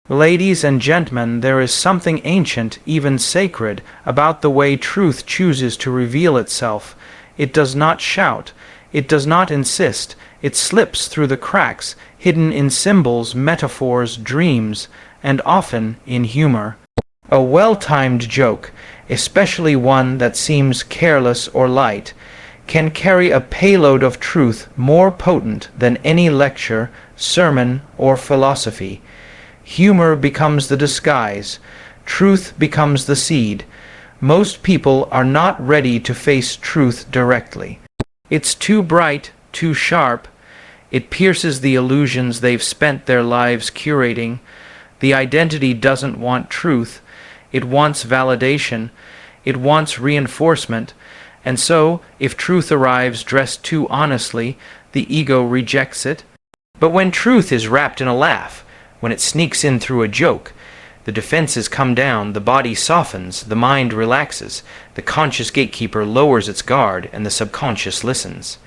Ladies and gentlemen, there is something ancient, even sacred, about the way truth chooses to reveal itself. It does not shout. It does not insist. It slips through the cracks, hidden in symbols, metaphors, dreams, and often in humor. A well-timed joke, especially one that seems careless or light, can carry a payload of truth more potent than any lecture, sermon, or philosophy. Humor becomes the disguise. Truth becomes the seed. Most people are not ready to face truth directly. It's too bright, too sharp. It pierces the illusions they've spent their lives curating. The identity doesn't want truth. It wants validation. It wants reinforcement. And so, if truth arrives dressed too honestly, the ego rejects it. But when truth is wrapped in a laugh, when it sneaks in through a joke, the defenses come down, the body softens, the mind relaxes, the conscious gatekeeper lowers its guard, and the subconscious listens.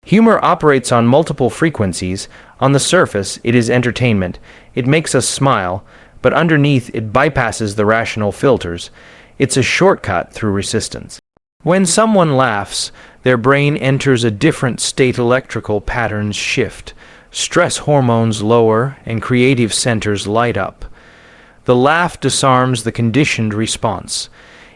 Humor operates on multiple frequencies. On the surface, it is entertainment. It makes us smile, but underneath it bypasses the rational filters. It's a shortcut through resistance. When someone laughs, their brain enters a different state. Electrical patterns shift. Stress hormones lower and creative centers light up. The laugh disarms the conditioned response.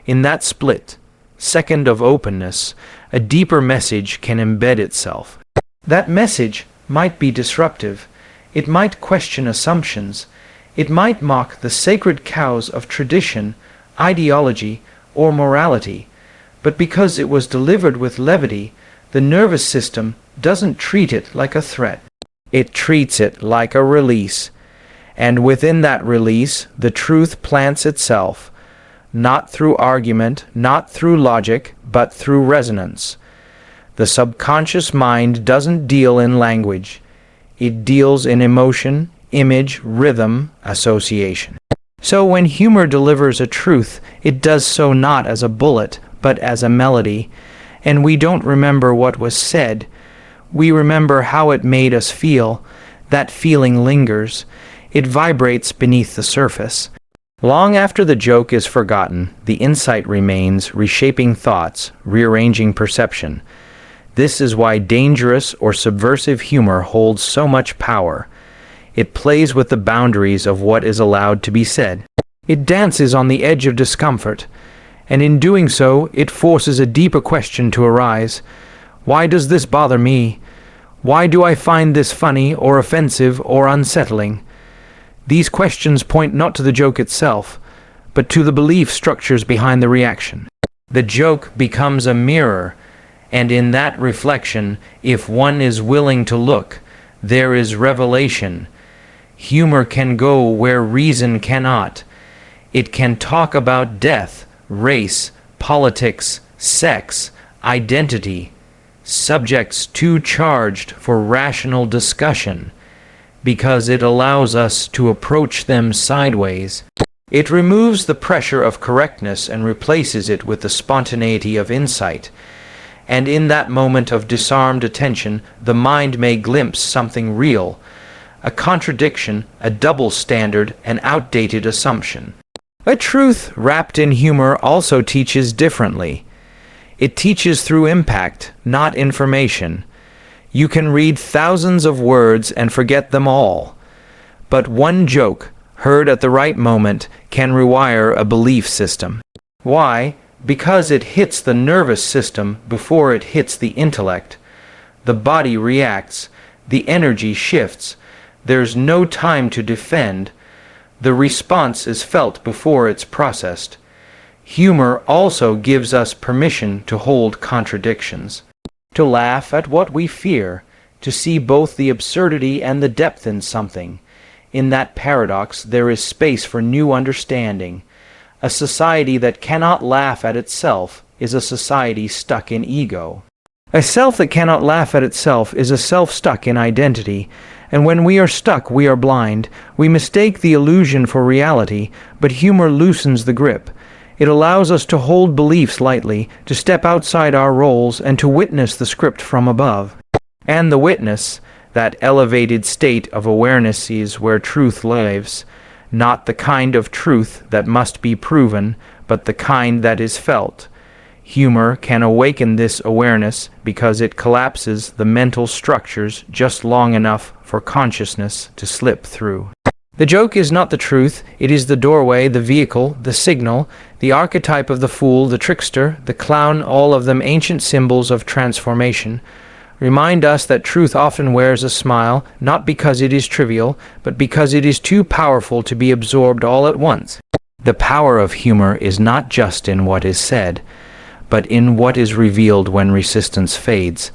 In that split second of openness, a deeper message can embed itself. That message might be disruptive. It might question assumptions. It might mock the sacred cows of tradition, ideology, or morality. But because it was delivered with levity, the nervous system doesn't treat it like a threat. It treats it like a release. And within that release, the truth plants itself, not through argument, not through logic, but through resonance. The subconscious mind doesn't deal in language. It deals in emotion, image, rhythm, association. So when humor delivers a truth, it does so not as a bullet, but as a melody. And we don't remember what was said. We remember how it made us feel. That feeling lingers. It vibrates beneath the surface. Long after the joke is forgotten, the insight remains, reshaping thoughts, rearranging perception. This is why dangerous or subversive humor holds so much power. It plays with the boundaries of what is allowed to be said. It dances on the edge of discomfort, and in doing so, it forces a deeper question to arise. Why does this bother me? Why do I find this funny or offensive or unsettling? These questions point not to the joke itself, but to the belief structures behind the reaction. The joke becomes a mirror, and in that reflection, if one is willing to look, there is revelation. Humor can go where reason cannot. It can talk about death, race, politics, sex, identity, subjects too charged for rational discussion, because it allows us to approach them sideways. It removes the pressure of correctness and replaces it with the spontaneity of insight. And in that moment of disarmed attention, the mind may glimpse something real, a contradiction, a double standard, an outdated assumption. A truth wrapped in humor also teaches differently. It teaches through impact, not information. You can read thousands of words and forget them all. But one joke, heard at the right moment, can rewire a belief system. Why? Because it hits the nervous system before it hits the intellect. The body reacts. The energy shifts. There's no time to defend. The response is felt before it's processed. Humor also gives us permission to hold contradictions, to laugh at what we fear, to see both the absurdity and the depth in something. In that paradox, there is space for new understanding. A society that cannot laugh at itself is a society stuck in ego. A self that cannot laugh at itself is a self stuck in identity, and when we are stuck, we are blind. We mistake the illusion for reality, but humor loosens the grip. It allows us to hold beliefs lightly, to step outside our roles, and to witness the script from above. And the witness, that elevated state of awareness, is where truth lives, not the kind of truth that must be proven, but the kind that is felt. Humor can awaken this awareness because it collapses the mental structures just long enough for consciousness to slip through. The joke is not the truth, it is the doorway, the vehicle, the signal, the archetype of the fool, the trickster, the clown, all of them ancient symbols of transformation. Remind us that truth often wears a smile, not because it is trivial, but because it is too powerful to be absorbed all at once. The power of humor is not just in what is said, but in what is revealed when resistance fades.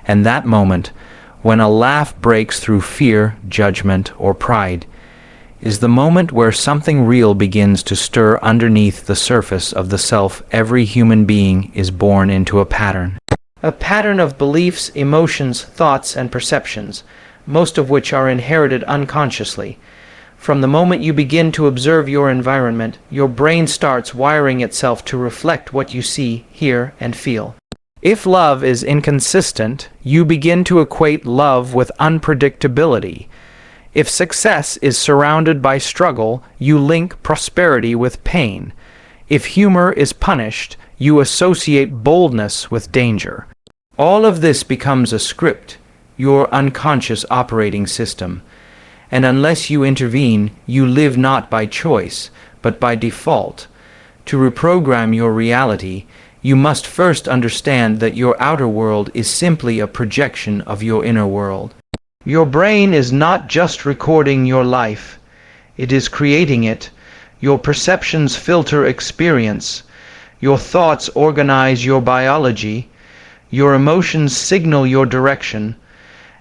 And that moment, when a laugh breaks through fear, judgment, or pride, is the moment where something real begins to stir underneath the surface of the self. Every human being is born into a pattern. A pattern of beliefs, emotions, thoughts, and perceptions, most of which are inherited unconsciously. From the moment you begin to observe your environment, your brain starts wiring itself to reflect what you see, hear, and feel. If love is inconsistent, you begin to equate love with unpredictability. If success is surrounded by struggle, you link prosperity with pain. If humor is punished, you associate boldness with danger. All of this becomes a script, your unconscious operating system. And unless you intervene, you live not by choice, but by default. To reprogram your reality, you must first understand that your outer world is simply a projection of your inner world. Your brain is not just recording your life, it is creating it. Your perceptions filter experience. Your thoughts organize your biology. Your emotions signal your direction.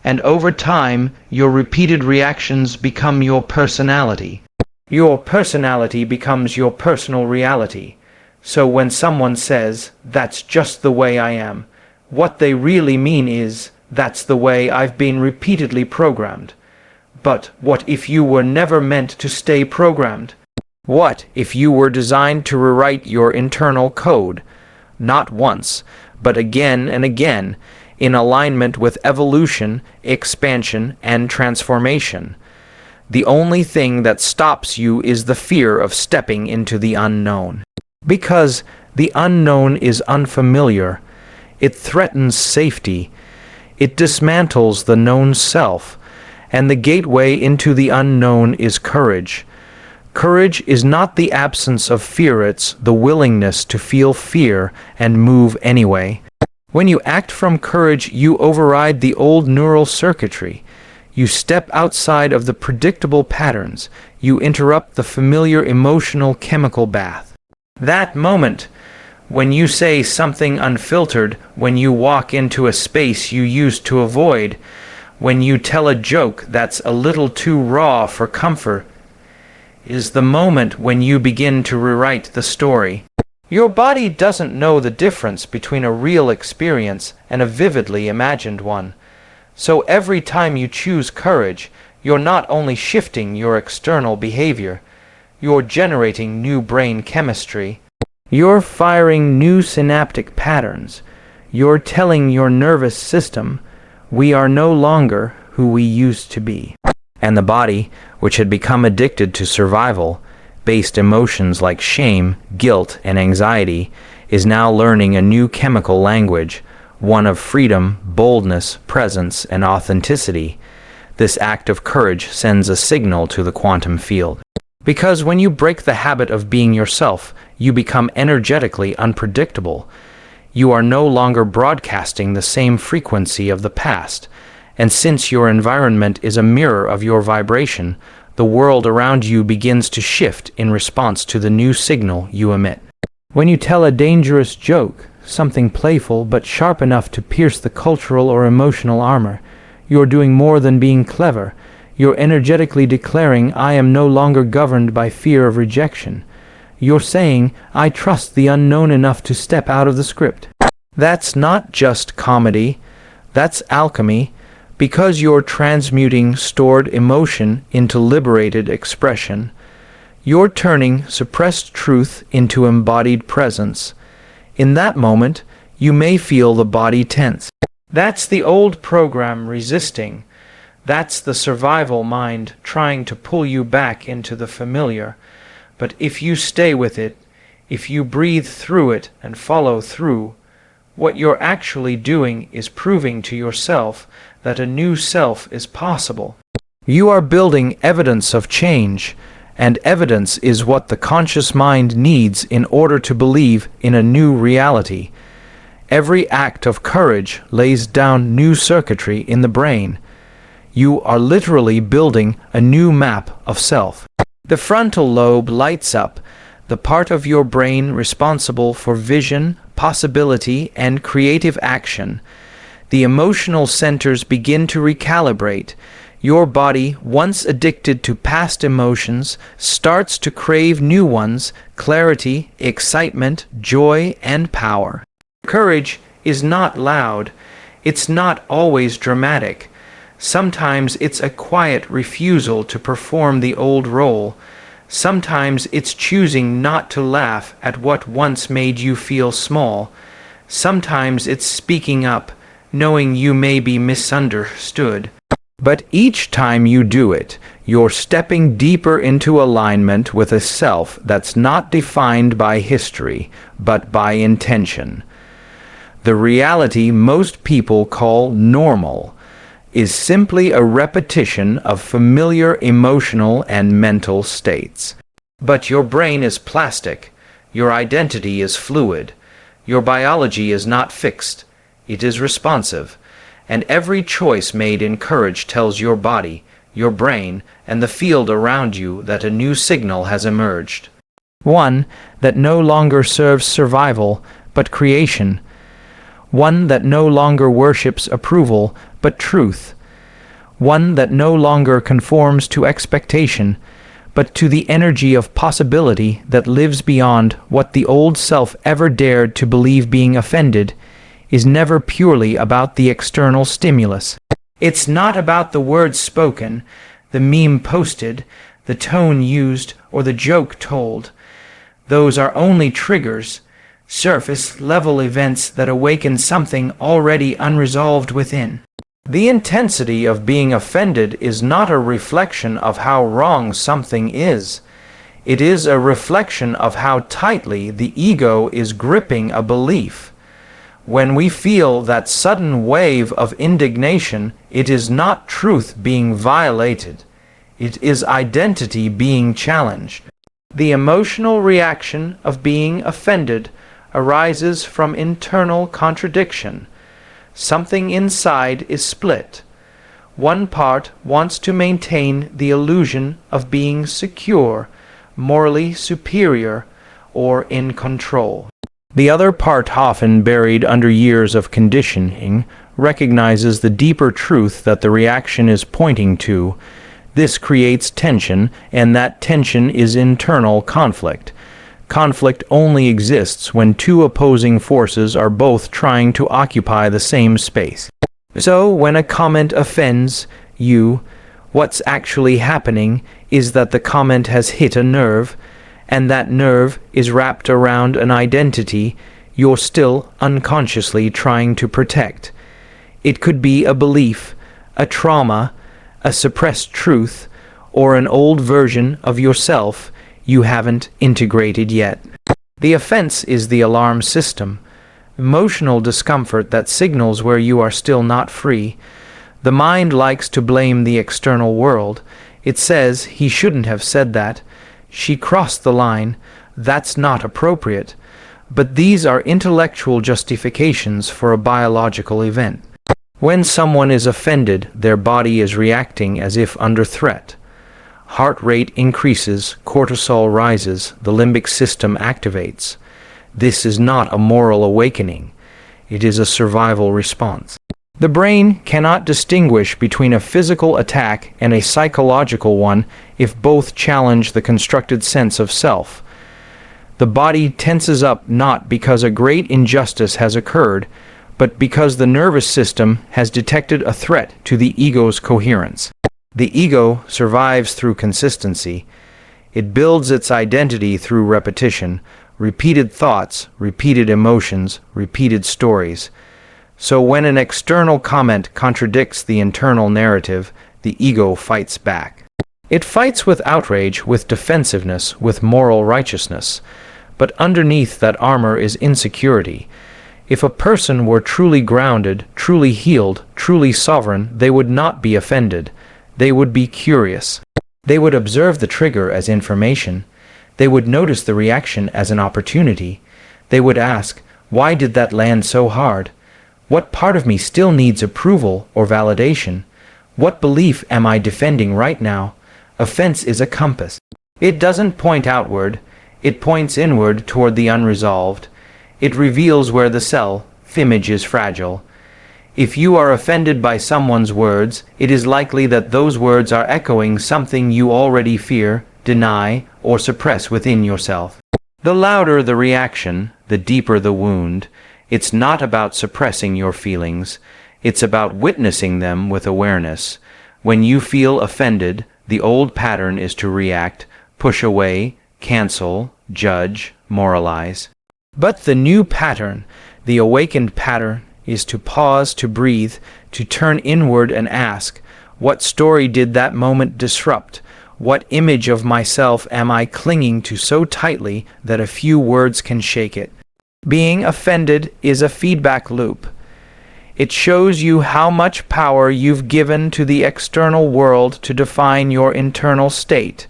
And over time, your repeated reactions become your personality. Your personality becomes your personal reality. So when someone says, "That's just the way I am," what they really mean is, "That's the way I've been repeatedly programmed." But what if you were never meant to stay programmed? What if you were designed to rewrite your internal code, not once, but again and again, in alignment with evolution, expansion, and transformation? The only thing that stops you is the fear of stepping into the unknown. Because the unknown is unfamiliar, it threatens safety. It dismantles the known self, and the gateway into the unknown is courage. Courage is not the absence of fear, it's the willingness to feel fear and move anyway. When you act from courage, you override the old neural circuitry. You step outside of the predictable patterns. You interrupt the familiar emotional chemical bath. That moment, when you say something unfiltered, when you walk into a space you used to avoid, when you tell a joke that's a little too raw for comfort, is the moment when you begin to rewrite the story. Your body doesn't know the difference between a real experience and a vividly imagined one. So every time you choose courage, you're not only shifting your external behavior, you're generating new brain chemistry. You're firing new synaptic patterns. You're telling your nervous system, we are no longer who we used to be. And the body, which had become addicted to survival-based emotions like shame, guilt, and anxiety, is now learning a new chemical language, one of freedom, boldness, presence, and authenticity. This act of courage sends a signal to the quantum field. Because when you break the habit of being yourself, you become energetically unpredictable. You are no longer broadcasting the same frequency of the past, and since your environment is a mirror of your vibration, the world around you begins to shift in response to the new signal you emit. When you tell a dangerous joke, something playful but sharp enough to pierce the cultural or emotional armor, you're doing more than being clever. You're energetically declaring, I am no longer governed by fear of rejection. You're saying, I trust the unknown enough to step out of the script. That's not just comedy, that's alchemy, because you're transmuting stored emotion into liberated expression. You're turning suppressed truth into embodied presence. In that moment, you may feel the body tense. That's the old program resisting. That's the survival mind trying to pull you back into the familiar. But if you stay with it, if you breathe through it and follow through, what you're actually doing is proving to yourself that a new self is possible. You are building evidence of change, and evidence is what the conscious mind needs in order to believe in a new reality. Every act of courage lays down new circuitry in the brain. You are literally building a new map of self. The frontal lobe lights up, the part of your brain responsible for vision, possibility, and creative action. The emotional centers begin to recalibrate. Your body, once addicted to past emotions, starts to crave new ones: clarity, excitement, joy, and power. Courage is not loud. It's not always dramatic. Sometimes it's a quiet refusal to perform the old role. Sometimes it's choosing not to laugh at what once made you feel small. Sometimes it's speaking up, knowing you may be misunderstood. But each time you do it, you're stepping deeper into alignment with a self that's not defined by history, but by intention. The reality most people call normal is simply a repetition of familiar emotional and mental states. But your brain is plastic, your identity is fluid, your biology is not fixed, it is responsive, and every choice made in courage tells your body, your brain, and the field around you that a new signal has emerged. One that no longer serves survival, but creation. One that no longer worships approval, but truth. One that no longer conforms to expectation, but to the energy of possibility that lives beyond what the old self ever dared to believe. Being offended is never purely about the external stimulus. It's not about the words spoken, the meme posted, the tone used, or the joke told. Those are only triggers, surface-level events that awaken something already unresolved within. The intensity of being offended is not a reflection of how wrong something is. It is a reflection of how tightly the ego is gripping a belief. When we feel that sudden wave of indignation, it is not truth being violated. It is identity being challenged. The emotional reaction of being offended arises from internal contradiction. Something inside is split. One part wants to maintain the illusion of being secure, morally superior, or in control. The other part, often buried under years of conditioning, recognizes the deeper truth that the reaction is pointing to. This creates tension, and that tension is internal conflict. Conflict only exists when two opposing forces are both trying to occupy the same space. So, when a comment offends you, what's actually happening is that the comment has hit a nerve, and that nerve is wrapped around an identity you're still unconsciously trying to protect. It could be a belief, a trauma, a suppressed truth, or an old version of yourself you haven't integrated yet. The offense is the alarm system, emotional discomfort that signals where you are still not free. The mind likes to blame the external world. It says, he shouldn't have said that. She crossed the line. That's not appropriate. But these are intellectual justifications for a biological event. When someone is offended, their body is reacting as if under threat. Heart rate increases, cortisol rises, the limbic system activates. This is not a moral awakening. It is a survival response. The brain cannot distinguish between a physical attack and a psychological one if both challenge the constructed sense of self. The body tenses up not because a great injustice has occurred, but because the nervous system has detected a threat to the ego's coherence. The ego survives through consistency. It builds its identity through repetition, repeated thoughts, repeated emotions, repeated stories. So when an external comment contradicts the internal narrative, the ego fights back. It fights with outrage, with defensiveness, with moral righteousness. But underneath that armor is insecurity. If a person were truly grounded, truly healed, truly sovereign, they would not be offended. They would be curious. They would observe the trigger as information. They would notice the reaction as an opportunity. They would ask, why did that land so hard? What part of me still needs approval or validation? What belief am I defending right now? Offense is a compass. It doesn't point outward. It points inward toward the unresolved. It reveals where the self-image is fragile. If you are offended by someone's words, it is likely that those words are echoing something you already fear, deny, or suppress within yourself. The louder the reaction, the deeper the wound. It's not about suppressing your feelings. It's about witnessing them with awareness. When you feel offended, the old pattern is to react, push away, cancel, judge, moralize. But the new pattern, the awakened pattern, is to pause, to breathe, to turn inward and ask, what story did that moment disrupt? What image of myself am I clinging to so tightly that a few words can shake it? Being offended is a feedback loop. It shows you how much power you've given to the external world to define your internal state.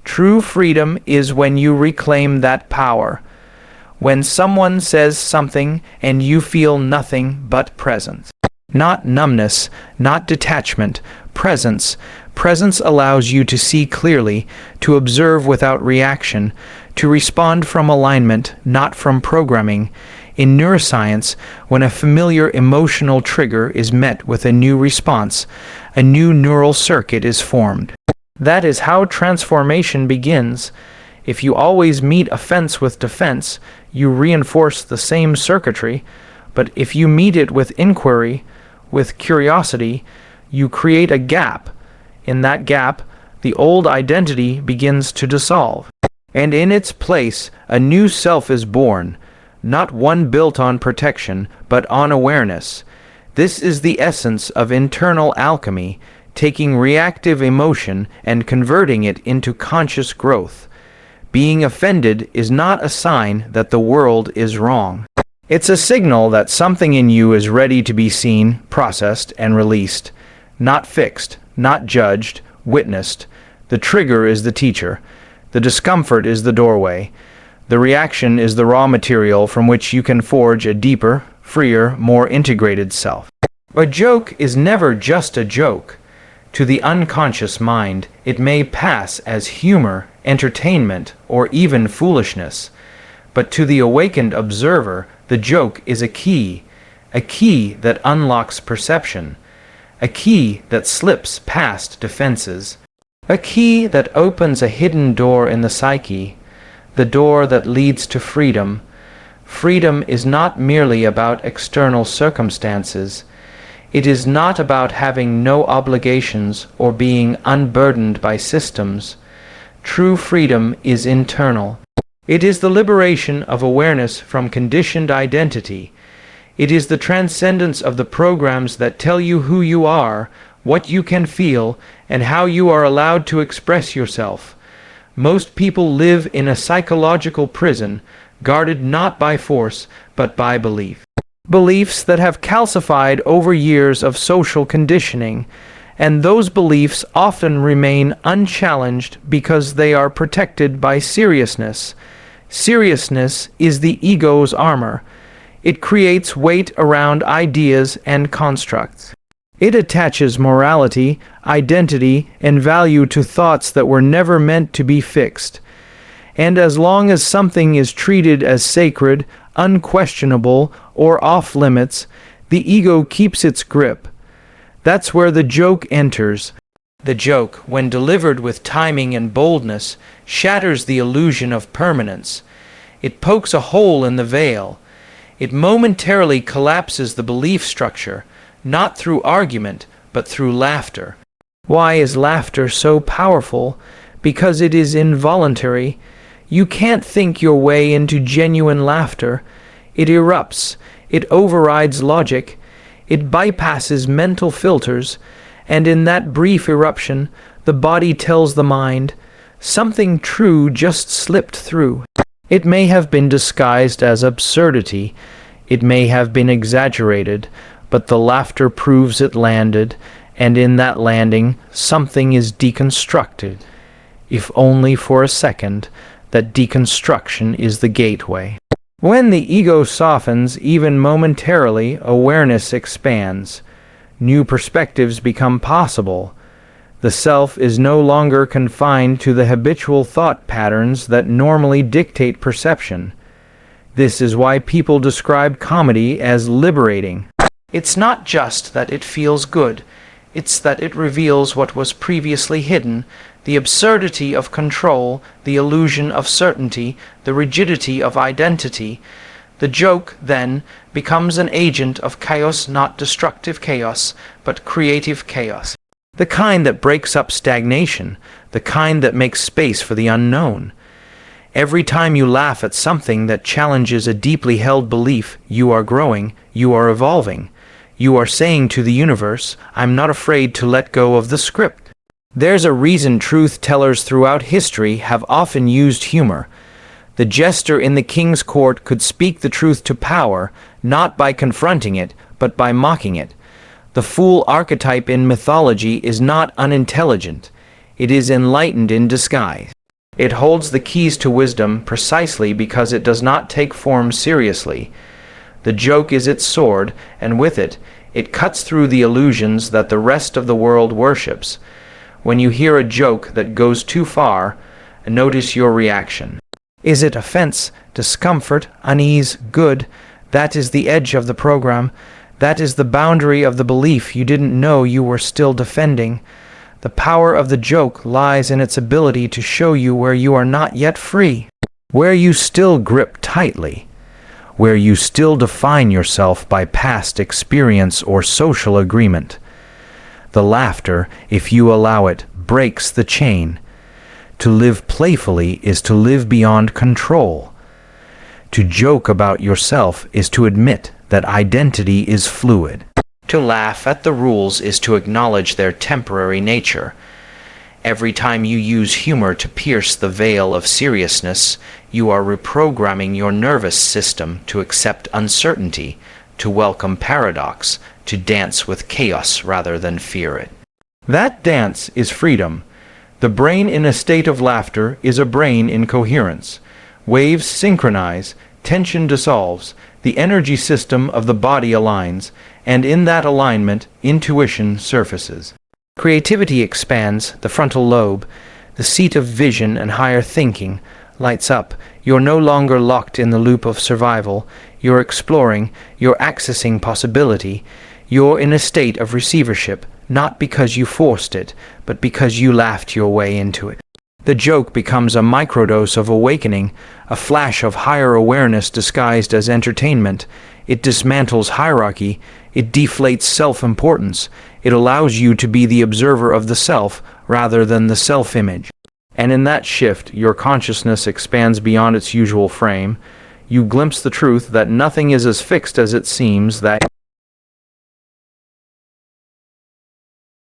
True freedom is when you reclaim that power. When someone says something and you feel nothing but presence. Not numbness, not detachment, presence. Presence allows you to see clearly, to observe without reaction, to respond from alignment, not from programming. In neuroscience, when a familiar emotional trigger is met with a new response, a new neural circuit is formed. That is how transformation begins. If you always meet offense with defense, you reinforce the same circuitry, but if you meet it with inquiry, with curiosity, you create a gap. In that gap, the old identity begins to dissolve, and in its place, a new self is born, not one built on protection, but on awareness. This is the essence of internal alchemy, taking reactive emotion and converting it into conscious growth. Being offended is not a sign that the world is wrong. It's a signal that something in you is ready to be seen, processed, and released. Not fixed, not judged, witnessed. The trigger is the teacher. The discomfort is the doorway. The reaction is the raw material from which you can forge a deeper, freer, more integrated self. A joke is never just a joke. To the unconscious mind, it may pass as humor, entertainment, or even foolishness. But to the awakened observer, the joke is a key that unlocks perception, a key that slips past defenses, a key that opens a hidden door in the psyche, the door that leads to freedom. Freedom is not merely about external circumstances. It is not about having no obligations or being unburdened by systems. True freedom is internal. It is the liberation of awareness from conditioned identity. It is the transcendence of the programs that tell you who you are, what you can feel, and how you are allowed to express yourself. Most people live in a psychological prison, guarded not by force, but by belief. Beliefs that have calcified over years of social conditioning, and those beliefs often remain unchallenged because they are protected by seriousness. Seriousness is the ego's armor. It creates weight around ideas and constructs. It attaches morality, identity, and value to thoughts that were never meant to be fixed. And as long as something is treated as sacred, unquestionable, or off-limits, the ego keeps its grip. That's where the joke enters. The joke, when delivered with timing and boldness, shatters the illusion of permanence. It pokes a hole in the veil. It momentarily collapses the belief structure, not through argument, but through laughter. Why is laughter so powerful? Because it is involuntary. You can't think your way into genuine laughter. It erupts. It overrides logic. It bypasses mental filters. And in that brief eruption, the body tells the mind, something true just slipped through. It may have been disguised as absurdity, it may have been exaggerated, but the laughter proves it landed, and in that landing something is deconstructed. If only for a second, that deconstruction is the gateway. When the ego softens, even momentarily, awareness expands. New perspectives become possible. The self is no longer confined to the habitual thought patterns that normally dictate perception. This is why people describe comedy as liberating. It's not just that it feels good, it's that it reveals what was previously hidden, the absurdity of control, the illusion of certainty, the rigidity of identity. The joke, then, becomes an agent of chaos, not destructive chaos, but creative chaos. The kind that breaks up stagnation, the kind that makes space for the unknown. Every time you laugh at something that challenges a deeply held belief, you are growing, you are evolving. You are saying to the universe, I'm not afraid to let go of the script. There's a reason truth tellers throughout history have often used humor. The jester in the king's court could speak the truth to power, not by confronting it, but by mocking it. The fool archetype in mythology is not unintelligent. It is enlightened in disguise. It holds the keys to wisdom precisely because it does not take form seriously. The joke is its sword, and with it, it cuts through the illusions that the rest of the world worships. When you hear a joke that goes too far, notice your reaction. Is it offense, discomfort, unease, good? That is the edge of the program. That is the boundary of the belief you didn't know you were still defending. The power of the joke lies in its ability to show you where you are not yet free, where you still grip tightly, where you still define yourself by past experience or social agreement. The laughter, if you allow it, breaks the chain. To live playfully is to live beyond control. To joke about yourself is to admit that identity is fluid. To laugh at the rules is to acknowledge their temporary nature. Every time you use humor to pierce the veil of seriousness, you are reprogramming your nervous system to accept uncertainty, to welcome paradox, to dance with chaos rather than fear it. That dance is freedom. The brain in a state of laughter is a brain in coherence. Waves synchronize, tension dissolves, the energy system of the body aligns, and in that alignment, intuition surfaces. Creativity expands, the frontal lobe, the seat of vision and higher thinking, lights up. You're no longer locked in the loop of survival. You're exploring, you're accessing possibility. You're in a state of receivership, not because you forced it, but because you laughed your way into it. The joke becomes a microdose of awakening, a flash of higher awareness disguised as entertainment. It dismantles hierarchy, it deflates self-importance, it allows you to be the observer of the self rather than the self-image. And in that shift, your consciousness expands beyond its usual frame. You glimpse the truth that nothing is as fixed as it seems, that